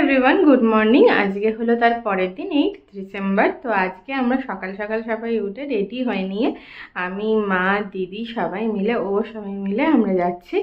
Everyone, good morning. আজকে হলো তার পরের দিন 8 ডিসেম্বর। তো আজকে আমরা সকাল সকাল সবাই উঠে রেডি হয়ে নিয়ে আমি, মা, দিদি সবাই মিলে আমরা যাচ্ছি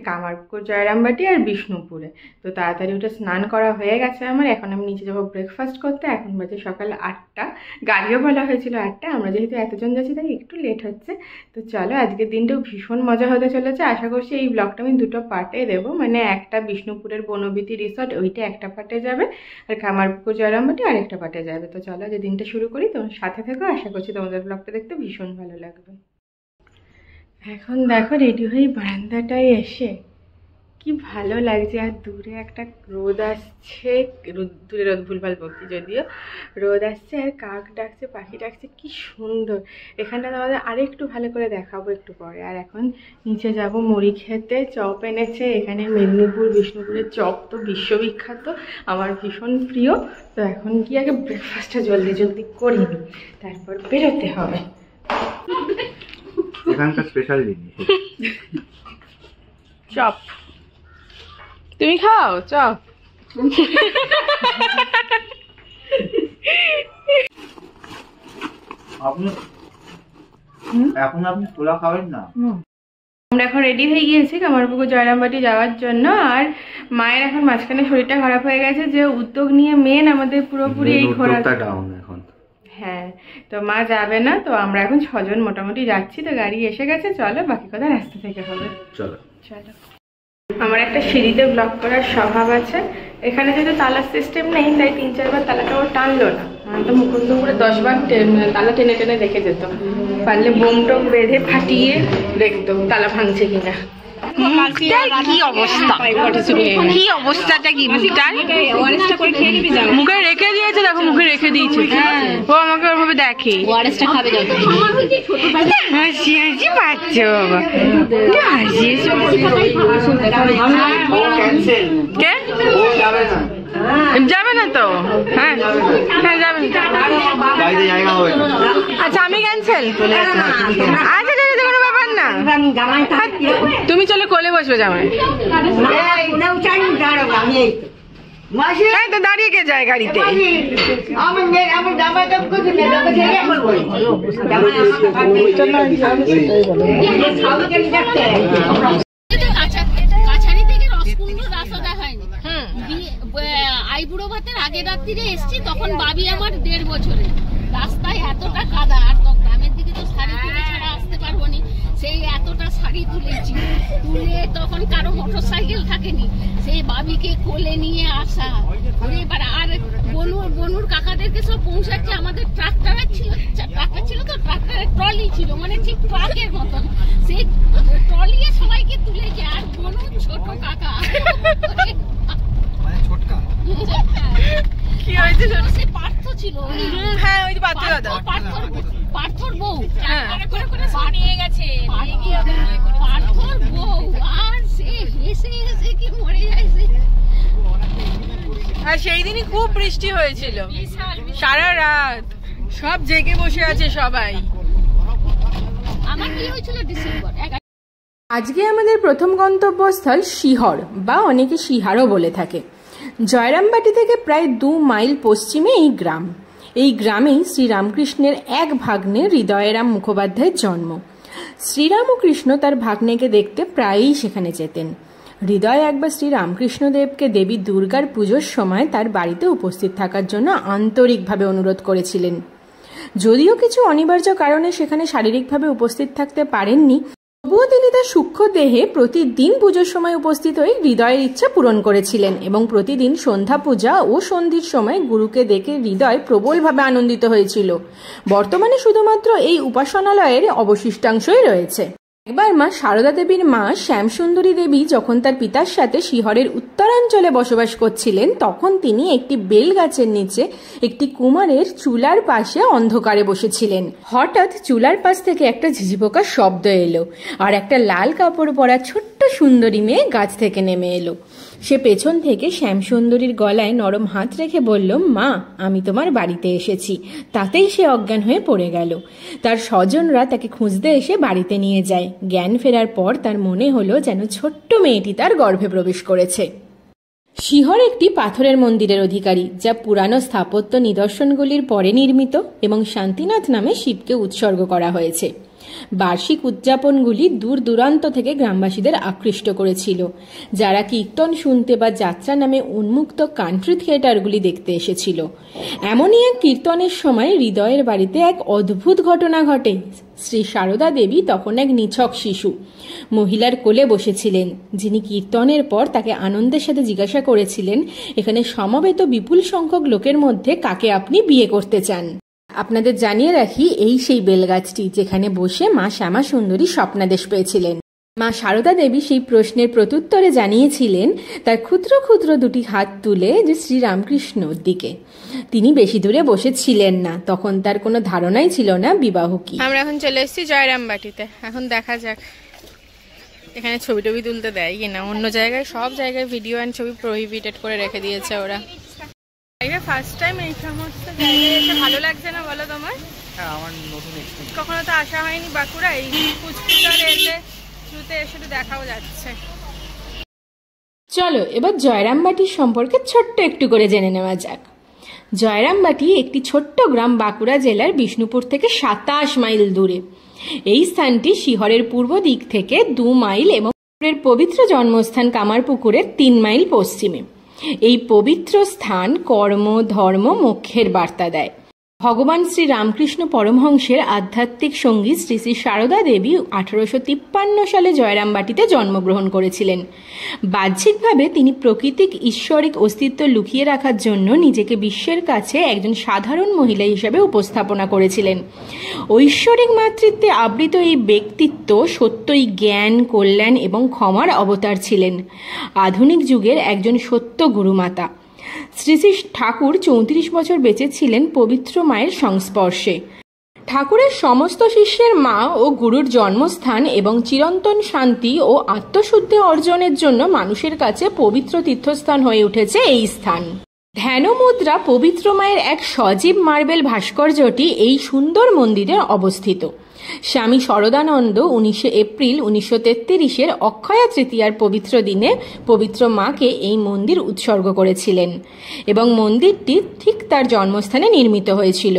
কামারপুকুর, জয়রামবাটি আর বিষ্ণুপুরে। তো তাড়াতাড়ি উঠে স্নান করা হয়ে গেছে আমার। এখন আমি নিচে যাবো ব্রেকফাস্ট করতে। এখন বাজে সকাল 8টা। গাড়িও বলা হয়েছিল 8টা, আমরা যেহেতু এতজন যাচ্ছি তাই একটু লেট হচ্ছে। তো চলো, আজকের দিনটাও ভীষণ মজা হতে চলেছে। আশা করছি এই ব্লগটা আমি দুটো পার্টে দেবো, মানে একটা বিষ্ণুপুরের বনবিতি রিসর্ট, ওইটা একটা পার্টে যাবে, আর কামারপুকুর জয়রামবাটি আরেকটা পার্টে যাবে। তো চলো, যে দিনটা শুরু করি, তোমার সাথে থেকো। আশা করছি তোমাদের ব্লগটা দেখতে ভীষণ ভালো লাগবে। এখন দেখো রেডি হয়ে বারান্দাটায় এসে কি ভালো লাগছে। আর দূরে একটা রোদ আসছে, দূরে রোদ ভুলভাল বলছি যদিও, রোদ আসছে আর কাক ডাকছে, পাখি ডাকছে, কি সুন্দর। এখানটা আমাদের আরেকটু ভালো করে দেখাবো একটু পরে। আর এখন নিচে যাব মুড়ি খেতে। চপ এনেছে এখানে, মেদিনীপুর বিষ্ণুপুরের চপ তো বিশ্ববিখ্যাত, আমার ভীষণ প্রিয়। তো এখন কি আগে ব্রেকফাস্টটা জলদি জলদি করে নিই, তারপর বেরোতে হবে। এখানকার স্পেশাল জিনিস চপ। তুমি খাও চপ? এখন আপনি ছোলা খাবেন না? আমরা এখন রেডি হয়ে গিয়েছি কামারপুকুর জয়রামবাটি যাওয়ার জন্য। আর মায়ের এখন মাঝখানে শরীরটা খারাপ হয়ে গেছে, যে উদ্যোগ নিয়ে মেন আমাদের পুরোপুরি এই ঘোরাটা ডাউন এখন। হ্যাঁ, তো মা যাবে না। তো আমরা এখন 6 জন মোটামুটি যাচ্ছি। তো গাড়ি এসে গেছে, চলো বাকি কথা রাস্তা থেকে হবে। চলো চলো। আমার একটা সিঁড়িতে ব্লক করার স্বভাব আছে। এখানে যেহেতু তালার সিস্টেম নেই, তাই 3-4 বার তালাটাও টানলো না। তো মুকুন্দপুরে 10 বার তালা টেনে টেনে দেখে যেত। পারলে বোম টোম বেঁধে ফাটিয়ে দেখতো তালা ভাঙছে কিনা। কি অবস্থা, কি অবস্থাটা কি মুখে রেখে দিয়েছে, দেখো মুখে রেখে দিয়েছে। ও আমাকে ওইভাবে দেখে, হাসি হাসি পাচ্ছ বাবা, হাসি কে যাবে না তো? হ্যাঁ হ্যাঁ যাবে। আচ্ছা আমি ক্যান্সেল। আচ্ছা ঠিক আছে, কোনো ব্যাপার না। তুমি চলে কোলে বসবে জামাই। তো দাঁড়িয়ে কে যায় গাড়িতে? আইবুড়ো ভাতের আগের রাত্রিরে এসছি, তখন বাবি আমার 1.5 বছরে। রাস্তায় এতটা কাদা, আর তো গ্রামের দিকে তো শাড়ি তুলে ছাড়া আসতে পারবো নি। সেই এতটা শাড়ি তুলেছি, তুলে তখন কারো মোটর সাইকেল থাকেনি, সেই বাবিকে কোলে নিয়ে আসা। এবার আর বনুর কাকাদেরকে সব পৌঁছাচ্ছে। আমাদের ট্রাক্টর ছিল তো, ট্রাক্টরের ট্রলি ছিল, মানে ঠিক ট্রাকের মতন। সেই ট্রলিয়ে সবাইকে তুলেছে। আর বনুর ছোট কাকা কি হয়েছে, সে পার্থ ছিল। হ্যাঁ ওই পার্থর বউ নিয়ে গেছে, পার্থর বউ। আর সে হেসে হেসে কি মরে যাইছে। আর সেই দিনই খুব বৃষ্টি হয়েছিল, সারা রাত সব জেগে বসে আছে সবাই। আমার কি হয়েছিল ডিসেম্বর। আজকে আমাদের প্রথম গন্তব্যস্থল শিহর, বা অনেকে শিহারও বলে থাকে। জয়রামবাটি থেকে প্রায় 2 মাইল পশ্চিমে এই গ্রাম। এই গ্রামেই শ্রীরামকৃষ্ণের এক ভাগ্নে হৃদয়রাম মুখোপাধ্যায়ের জন্ম। শ্রীরাম ও কৃষ্ণ তার ভাগ্নেকে দেখতে প্রায়ই সেখানে যেতেন। হৃদয় একবার শ্রীরামকৃষ্ণদেবকে দেবী দুর্গার পুজোর সময় তার বাড়িতে উপস্থিত থাকার জন্য আন্তরিকভাবে অনুরোধ করেছিলেন। যদিও কিছু অনিবার্য কারণে সেখানে শারীরিকভাবে উপস্থিত থাকতে পারেননি, তবুও তিনি তার সূক্ষ্ম দেহে প্রতিদিন পুজোর সময় উপস্থিত হয়ে হৃদয়ের ইচ্ছা পূরণ করেছিলেন। এবং প্রতিদিন সন্ধ্যা পূজা ও সন্ধির সময় গুরুকে দেখে হৃদয় প্রবলভাবে আনন্দিত হয়েছিল। বর্তমানে শুধুমাত্র এই উপাসনালয়ের অবশিষ্টাংশই রয়েছে। একবার মা সারদা দেবীর মা শ্যামসুন্দরী দেবী যখন তার পিতার সাথে শিহরের উত্তরাঞ্চলে বসবাস করছিলেন, তখন তিনি একটি বেল গাছের নিচে একটি কুমারের চুলার পাশে অন্ধকারে বসেছিলেন। হঠাৎ চুলার পাশ থেকে একটা ঝিঝিপোকার শব্দ এলো, আর একটা লাল কাপড় পরা ছোট্ট সুন্দরী মেয়ে গাছ থেকে নেমে এলো। সে পেছন থেকে শ্যামসুন্দরীর গলায় নরম হাত রেখে বলল, মা আমি তোমার বাড়িতে এসেছি। তাতেই সে অজ্ঞান হয়ে পড়ে গেল। তার স্বজনরা তাকে খুঁজতে এসে বাড়িতে নিয়ে যায়। জ্ঞান ফেরার পর তার মনে হলো যেন ছোট্ট মেয়েটি তার গর্ভে প্রবেশ করেছে। শিহর একটি পাথরের মন্দিরের অধিকারী, যা পুরানো স্থাপত্য নিদর্শনগুলির পরে নির্মিত এবং শান্তিনাথ নামে শিবকে উৎসর্গ করা হয়েছে। বার্ষিক উদযাপনগুলি দূর দূরান্ত থেকে গ্রামবাসীদের আকৃষ্ট করেছিল, যারা কীর্তন শুনতে বা যাত্রা নামে উন্মুক্ত কান্ট্রি থিয়েটারগুলি দেখতে এসেছিল। এমনই এক কীর্তনের সময় হৃদয়ের বাড়িতে এক অদ্ভুত ঘটনা ঘটে। শ্রী সারদা দেবী তখন এক নিছক শিশু মহিলার কোলে বসেছিলেন, যিনি কীর্তনের পর তাকে আনন্দের সাথে জিজ্ঞাসা করেছিলেন, এখানে সমবেত বিপুল সংখ্যক লোকের মধ্যে কাকে আপনি বিয়ে করতে চান। আপনাদের জানিয়ে রাখি, এই সেই বেলগাছটি যেখানে বসে মা শ্যামা সুন্দরী স্বপ্নাদেশ পেয়েছিলেন। মা সারদা দেবী সেই প্রশ্নের প্রত্যুত্তরে জানিয়েছিলেন তার ক্ষুদ্র ক্ষুদ্র দুটি হাত তুলে যে শ্রীরামকৃষ্ণর দিকে। তিনি বেশি দূরে বসেছিলেন না, তখন তার কোনো ধারণাই ছিল না বিবাহ কি। আমরা এখন চলে এসেছি জয়রামবাটিতে। এখন দেখা যাক এখানে ছবি টবি তুলতে দেয় কিনা। অন্য জায়গায় সব জায়গায় ভিডিও অ্যান্ড ছবি প্রহিবিটেড করে রেখে দিয়েছে ওরা। ফার্স্ট টাইম এই সমস্ত জায়গায় এসে ভালো লাগছে না বলো তোমার? হ্যাঁ, আমার নতুন এক্সপিরিয়েন্স। কখনো তো আসা হয়নি বাঁকুড়া, এই কুচকুচার এসে শুতে এসে দেখাও যাচ্ছে। চলো এবার জয়রামবাটির সম্পর্কে ছোট্ট একটু করে জেনে নেওয়া যাক। জয়রামবাটি একটি ছোট্ট গ্রাম বাঁকুড়া জেলার বিষ্ণুপুর থেকে 27 মাইল দূরে। এই স্থানটি শিহরের পূর্ব দিক থেকে 2 মাইল এবং পবিত্র জন্মস্থান কামারপুকুরের 3 মাইল পশ্চিমে। এই পবিত্র স্থান কর্ম, ধর্ম, মোক্ষের বার্তা দেয়। ভগবান শ্রী রামকৃষ্ণ পরমহংসের আধ্যাত্মিক সঙ্গী শ্রী শ্রী সারদা দেবী 1853 সালে জয়রামবাটিতে জন্মগ্রহণ করেছিলেন। বাহ্যিকভাবে তিনি প্রাকৃতিক ঈশ্বরিক অস্তিত্ব লুকিয়ে রাখার জন্য নিজেকে বিশ্বের কাছে একজন সাধারণ মহিলা হিসেবে উপস্থাপনা করেছিলেন। ঐশ্বরিক মাতৃত্বে আবৃত এই ব্যক্তিত্ব সত্যই জ্ঞান, কল্যাণ এবং ক্ষমার অবতার ছিলেন। আধুনিক যুগের একজন সত্য গুরুমাতা। শ্রী শ্রী ঠাকুর 34 বছর বেঁচে ছিলেন পবিত্র মায়ের সংস্পর্শে। ঠাকুরের সমস্ত শিষ্যের মা ও গুরুর জন্মস্থান এবং চিরন্তন শান্তি ও আত্মশুদ্ধি অর্জনের জন্য মানুষের কাছে পবিত্র তীর্থস্থান হয়ে উঠেছে এই স্থান। ধ্যান মুদ্রা পবিত্র মায়ের এক সজীব মার্বেল ভাস্কর্যটি এই সুন্দর মন্দিরে অবস্থিত। স্বামী শরদানন্দ 19 এপ্রিল 1933 অক্ষয়া তৃতীয়ার পবিত্র দিনে পবিত্র মাকে এই মন্দির উৎসর্গ করেছিলেন এবং মন্দিরটি ঠিক তার জন্মস্থানে নির্মিত হয়েছিল।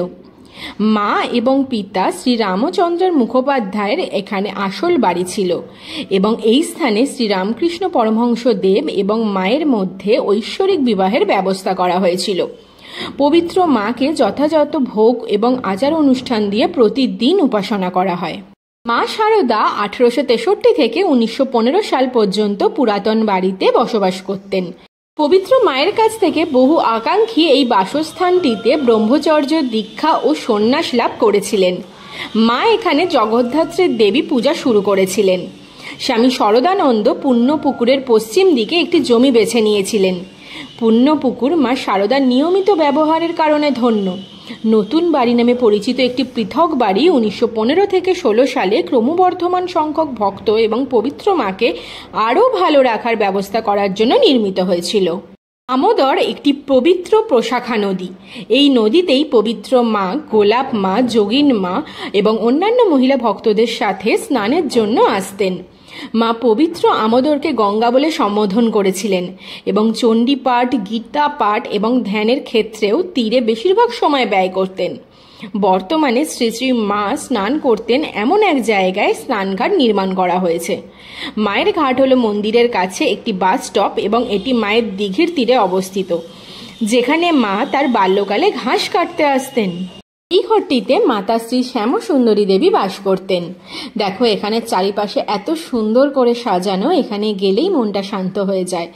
মা এবং পিতা শ্রী রামচন্দ্র মুখোপাধ্যায়ের এখানে আসল বাড়ি ছিল এবং এই স্থানে শ্রী রামকৃষ্ণ পরমহংস দেব এবং মায়ের মধ্যে ঐশ্বরিক বিবাহের ব্যবস্থা করা হয়েছিল। পবিত্র মাকে যথাযথ ভোগ এবং আচার অনুষ্ঠান দিয়ে প্রতিদিন উপাসনা করা হয়। মা শারদা 1863 থেকে 1915 সাল পর্যন্ত পুরাতন বাড়িতে বসবাস করতেন। পবিত্র মায়ের কাছ থেকে বহু আকাঙ্ক্ষী এই বাসস্থানটিতে ব্রহ্মচর্য, দীক্ষা ও সন্ন্যাস লাভ করেছিলেন। মা এখানে জগদ্ধাত্রীর দেবী পূজা শুরু করেছিলেন। স্বামী শরদানন্দ পুণ্যপুকুরের পশ্চিম দিকে একটি জমি বেছে নিয়েছিলেন। পুণ্যপুকুর মা শারদার নিয়মিত ব্যবহারের কারণে ধন্য। নতুন বাড়ি নামে পরিচিত একটি পৃথক বাড়ি 1915 থেকে 16 সালে ক্রমবর্ধমান সংখ্যক ভক্ত এবং পবিত্র মাকে আরও ভালো রাখার ব্যবস্থা করার জন্য নির্মিত হয়েছিল। আমোদর একটি পবিত্র প্রশাখা নদী। এই নদীতেই পবিত্র মা, গোলাপ মা, যোগিন মা এবং অন্যান্য মহিলা ভক্তদের সাথে স্নানের জন্য আসতেন। মা পবিত্র আমোদরকে গঙ্গা বলে সম্বোধন করেছিলেন এবং চণ্ডী পাঠ, গীতা পাঠ এবং ধ্যানের ক্ষেত্রেও তীরে বেশিরভাগ সময় ব্যয় করতেন। বর্তমানে শ্রী শ্রী মা স্নান করতেন এমন এক জায়গায় স্নানঘাট নির্মাণ করা হয়েছে। মায়ের ঘাট হলো মন্দিরের কাছে একটি বাস স্টপ এবং এটি মায়ের দিঘির তীরে অবস্থিত, যেখানে মা তার বাল্যকালে ঘাস কাটতে আসতেন। এই ঘরটিতে মাতা শ্রী শ্যামসুন্দরী দেবী বাস করতেন। দেখো এখানে চারিপাশে এত সুন্দর করে সাজানো, এখানে গেলেই মনটা শান্ত হয়ে যায়।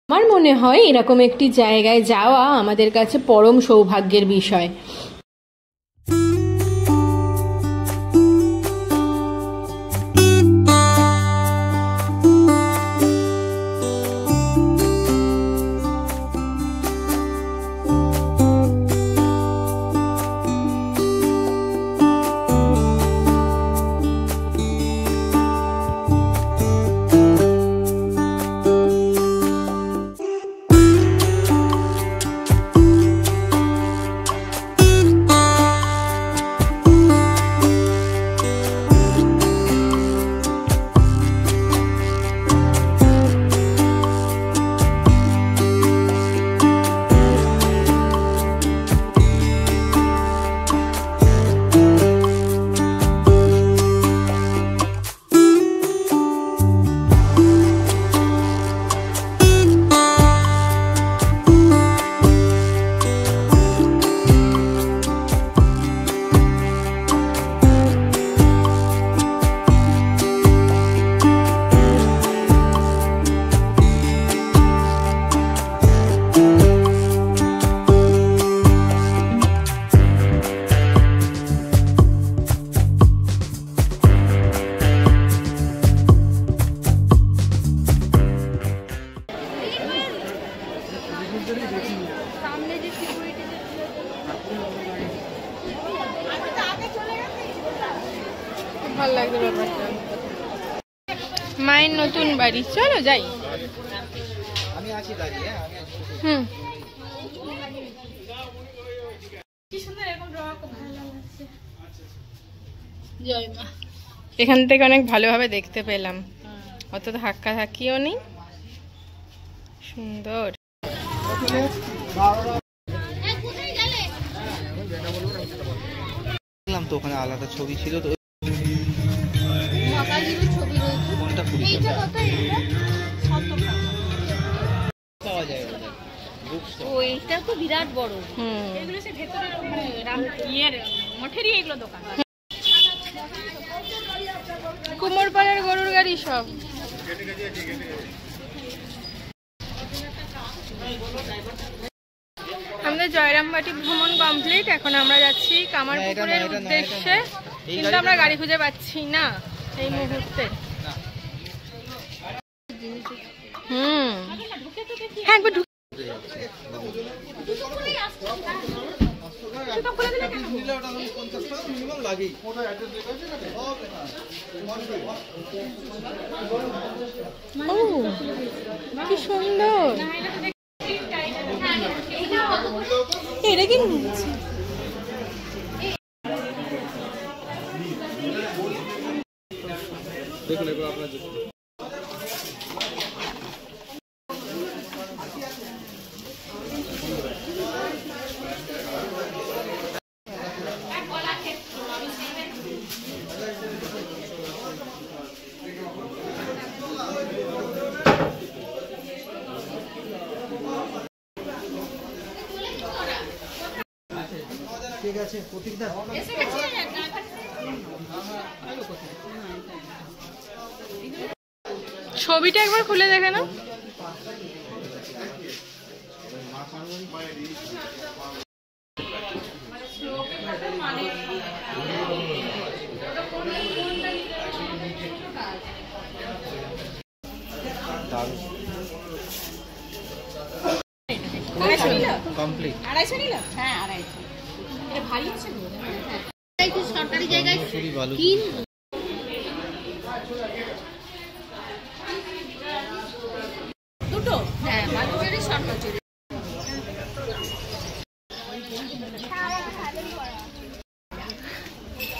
আমার মনে হয় এরকম একটি জায়গায় যাওয়া আমাদের কাছে পরম সৌভাগ্যের বিষয়। সামনে যে সিকিউরিটি ভালো লাগছে ব্যাপারটা। মায়ের নতুন বাড়ি, চলো যাই। আমি আছি দাঁড়িয়ে। হুম, জয় মা। এখান থেকে অনেক ভালোভাবে দেখতে পেলাম, অত ধাক্কা ধাক্কিও নেই, সুন্দর। দেখলাম তো ওখানে আলাদা ছবি ছিল তো, মহাকালীর ছবি রয়েছে। কোনটা 20 এইটা টাকা কত? এইটা 70 টাকা। পাওয়া যায়। ও এইটা তো বিরাট বড়। হুম, এগুলো সে ভেতরে মানে ইয়ের মঠেরই এগুলো দোকান। কুমোরপাড়ার গরুর গাড়ি সব। আমাদের জয়রামবাটি ভ্রমণ কমপ্লিট। এখন আমরা যাচ্ছি কামারপুকুরের উদ্দেশ্যে, কিন্তু আমরা গাড়ি খুঁজে পাচ্ছি না এই মুহূর্তে। হুম, হ্যাঁ একবার ঢুকে কি সুন্দর। এটা কি দেখুন এগুলো আপনার ঠিক আছে। প্রতীকদা ছবিটা একবার খুলে দেখে না। কমপ্লিট। 250 নিল? হ্যাঁ 250। এটা ভারী আছে গো। হ্যাঁ এই যে সরকারি জায়গায় কিন দুটো। হ্যাঁ বালুচরি সরকারি।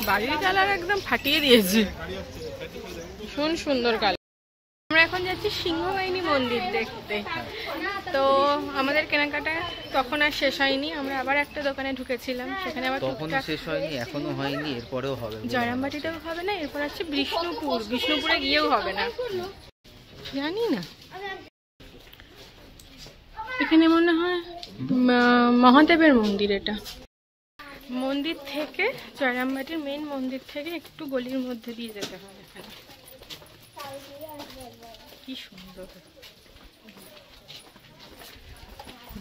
বাড়ির কালার একদম ফাটিয়ে দিয়েছে, ভীষণ সুন্দর কালার। আমরা এখন যাচ্ছি সিংহবাহিনী মন্দির দেখতে। তো আমাদের কেনাকাটা তখন আর শেষ হয়নি, আমরা আবার একটা দোকানে ঢুকেছিলাম, সেখানে আবার তখন শেষ হয়নি, এখনো হয়নি, এরপরেও হবে। জয়রামবাটিতেও হবে না, এরপর আছে বিষ্ণুপুর, বিষ্ণুপুরে গিয়েও হবে না, জানি না। এখানে মনে হয় মহাদেবের মন্দির। এটা মন্দির থেকে, জয়রামবাটির মেন মন্দির থেকে একটু গলির মধ্যে দিয়ে যেতে হবে। এখানে কি সুন্দর,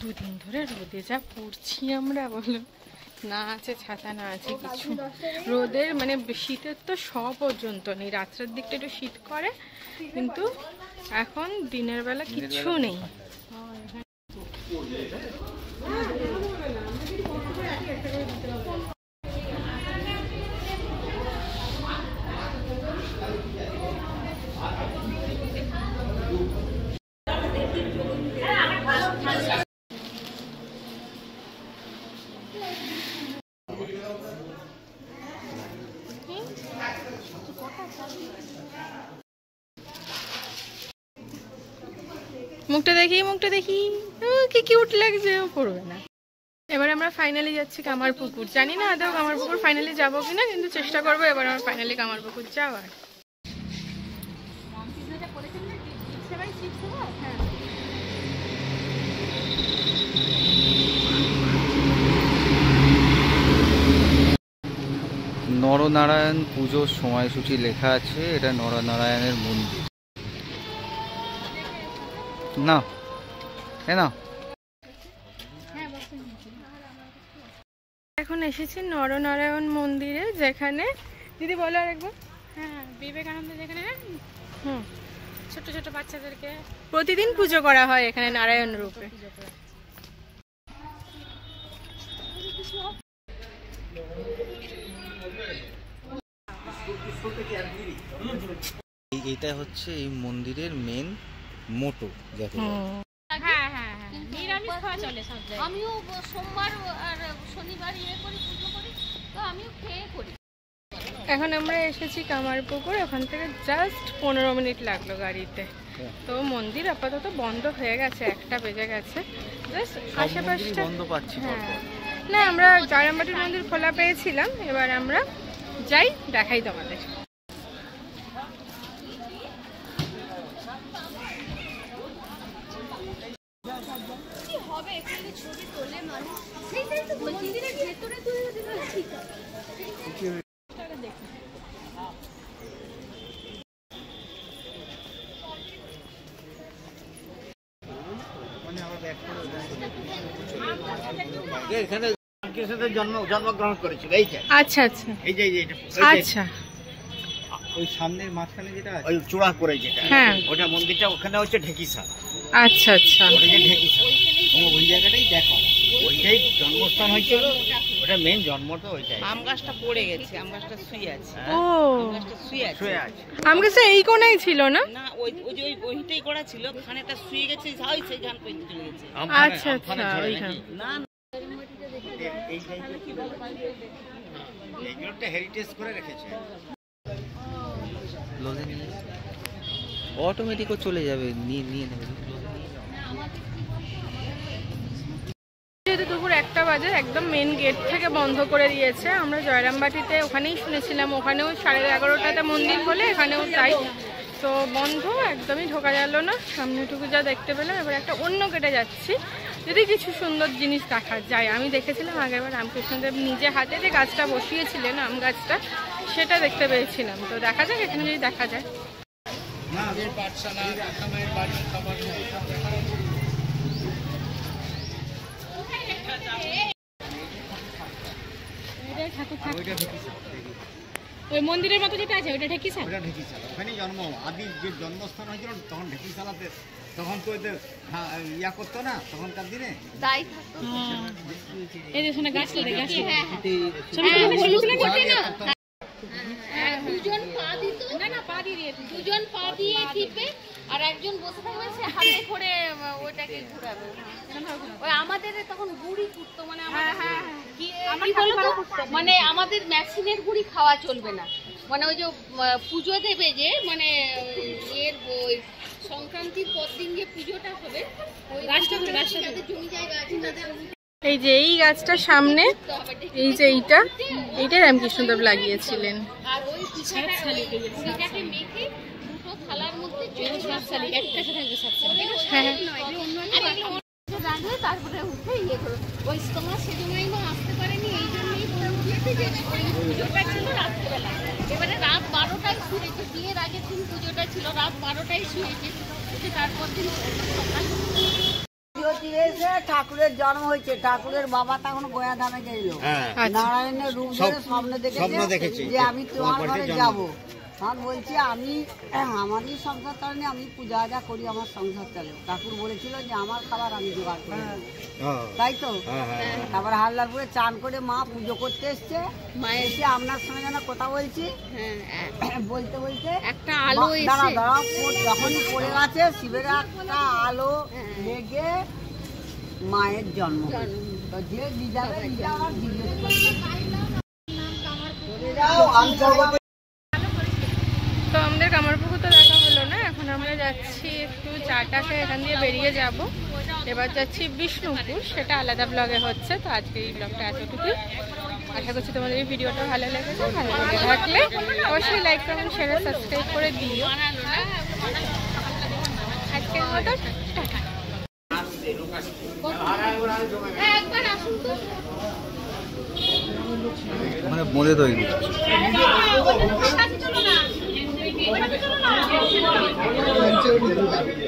দুদিন ধরে রোদে যা পড়ছি আমরা, বলো না আছে ছাতা না আছে কিছু। রোদের মানে শীতের তো পর্যন্ত নেই, রাত্রের দিকটা একটু শীত করে, কিন্তু এখন দিনের বেলা কিচ্ছু নেই। মুখটা দেখি, মুখটা দেখি, কি কিউট লাগছে, পড়বে না। এবারে আমরা ফাইনালি যাচ্ছি কামারপুকুর। জানি না আদৌ কামারপুকুর ফাইনালি যাবো কিনা, কিন্তু চেষ্টা করবো এবার আমার ফাইনালি কামারপুকুর যাওয়ার। নরনারায়ণ পুজোর সময়সূচি লেখা আছে। এটা নরনারায়ণের মন্দির না, না। এখন এসেছি নরনারায়ণ মন্দিরে, যেখানে দিদি বলো আরেকবার। হ্যাঁ বিবেকানন্দ যেখানে ছোট ছোট বাচ্চাদেরকে প্রতিদিন পুজো করা হয় এখানে নারায়ণ রূপে। এইটা হচ্ছে এই মন্দিরের মেন মোটো যাকে আমিও সোমবার আর শনিবার করি, পুজো করি, তো আমিও খেয়ে করি। এখন আমরা এসেছি কামারপুকুর, ওখান থেকে জাস্ট 15 মিনিট লাগলো গাড়িতে। তো মন্দির আপাতত বন্ধ হয়ে গেছে, 1টা বেজে গেছে। জাস্ট আশেপাশটা বন্ধ পাচ্ছি। না, আমরা জয়রামবাটির মন্দির খোলা পেয়েছিলাম। এবার আমরা যাই, দেখাই তোমাদের। এখানে কৃষ্ণদেব জন্মগ্রহণ করেছিল। এই যে আচ্ছা আচ্ছা, এই যে আচ্ছা, ওই সামনের মাঝখানে যেটা আছে ওই চূড়া করে যেটা, হ্যাঁ, ওটা মন্দিরটা, ওখানে হচ্ছে ঢেকিশালা। আচ্ছা আচ্ছা, ওটা যে ঢেকিশালা, ওই জায়গাটাই দেখো, ওইটাই জন্মস্থান হয়েছিল। ওটা মেন জন্ম তো ওইটাই। আম গাছটা পড়ে গেছে, আম গাছটা শুয়ে আছে। ও শুয়ে আছে, শুয়ে আছে। আম গাছটা এই কোনায় ছিল না? না, ওই যে ওইটাই করা ছিল, খানেটা শুয়ে গেছে, সেই গান পর্যন্ত চলে গেছে। আচ্ছা আচ্ছা, ওইখানে না এইগুলো একটা হেরিটেজ করে রেখেছে। অটোমেটিকও চলে যাবে, নিয়ে নেবে। যেহেতু দুপুর 1টা বাজে, একদম মেন গেট থেকে বন্ধ করে দিয়েছে। আমরা জয়রামবাটিতে ওখানেই শুনেছিলাম, ওখানেও 11:30টাতে মন্দির হলে এখানেও তাই। তো বন্ধ, একদমই ঢোকা গেল না। সামনেটুকু যা দেখতে পেলাম, এবার একটা অন্য গেটে যাচ্ছি, যদি কিছু সুন্দর জিনিস দেখা যায়। আমি দেখেছিলাম আগেরবার রামকৃষ্ণদেব নিজে হাতে যে গাছটা বসিয়েছিলেন, আম গাছটা, সেটা দেখতে পেয়েছিলাম। তো দেখা যাক এখানে যদি দেখা যায়। ওই মন্দিরের মতো যেটা আছে ওটা ঢেকিশালা। ওটা ঢেকিশালা, ওখানেই জন্ম, আদি যে জন্মস্থান হয়েছিল তখন ঢেকিশালাতে। তখন তো এদের ইয়া করতো না তখনকার দিনে, তাই থাকতো। এই যে শোনা গাছটা দেখে আসছে, দুজন পা দিত, না পা দিয়ে, দুজন পা দিয়ে টিপে, আর একজন বসে থাকবে, সে হাতে করে ওইটাকে ঘুরাবে। ওই আমাদের তখন গুড়ি কুটতো, মানে কি বলতো, মানে আমাদের মেশিনের গুড়ি খাওয়া চলবে না। মানে ওই যে পুজো দেবে, যে মানে এর ওই সংক্রান্তির পর দিন যে পুজোটা হবে, ওই গাছটা যাদের জমি জায়গা আছে তাদের, এই যে এই গাছটার সামনে, এই যে এইটা রামকৃষ্ণদেব লাগিয়েছিলেন। আর ওই পিঠাটাকে মেখে দুটো থালার মধ্যে রাঁধে, তারপরে উঠে ইয়ে করো। ওই তোমার সেজন্যই মা আসতে পারেনি, এই জন্যই পুজোটা ছিল রাত্রিবেলা। এবারে রাত 12টায় শুয়েছে, বিয়ের আগের দিন পুজোটা ছিল, রাত 12টায় শুয়েছে, তারপর দিন সকাল ঠাকুরের জন্ম হয়েছে। ঠাকুরের বাবা তখন গয়াধামে গেল, নারায়ণের রূপ ধরে স্বপ্ন দেখেছে যে আমি তোমার ঘরে যাবো। তখন বলছি আমি আমারই সংসার চালানি, আমি পূজা আজা করি, আমার সংসার চালে। ঠাকুর বলেছিল যে আমার খাবার আমি জোগাড় করে দেবো, তাই তো। তারপর হালদারপুরে চান করে মা পুজো করতে এসছে, মায়ের এসে আপনার সঙ্গে যেন কথা বলছি, বলতে বলতে একটা আলো দাঁড়াও, যখনই পড়ে গেছে শিবের একটা আলো লেগে মায়ের জন্ম। যে দিদারে তো আমাদের কামারপুকুর তো দেখা হলো না, এখন আমরা যাচ্ছি একটু চাটা খেয়ে এখান দিয়ে বেরিয়ে যাব। এবার যাচ্ছি বিষ্ণুপুর, সেটা আলাদা ব্লগে হচ্ছে। তো আজকে এই ব্লগটা এতটুকুই। আশা করছি তোমাদের এই ভিডিওটা ভালো লেগেছে। ভালো লেগে থাকলে অবশ্যই লাইক, কমেন্ট, শেয়ার, সাবস্ক্রাইব করে দিও। আজকের মতো টাটা। মানে বোঁদে তৈরি।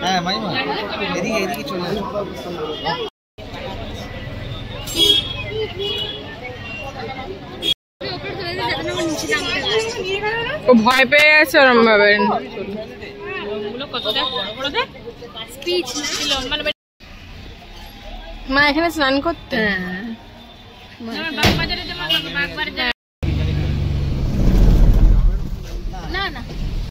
হ্যাঁ মাইমা, এদিকে চলে আসো। ও ভয় পেয়ে গেছে ওরম ভাবে। মা এখানে স্নান করতে, না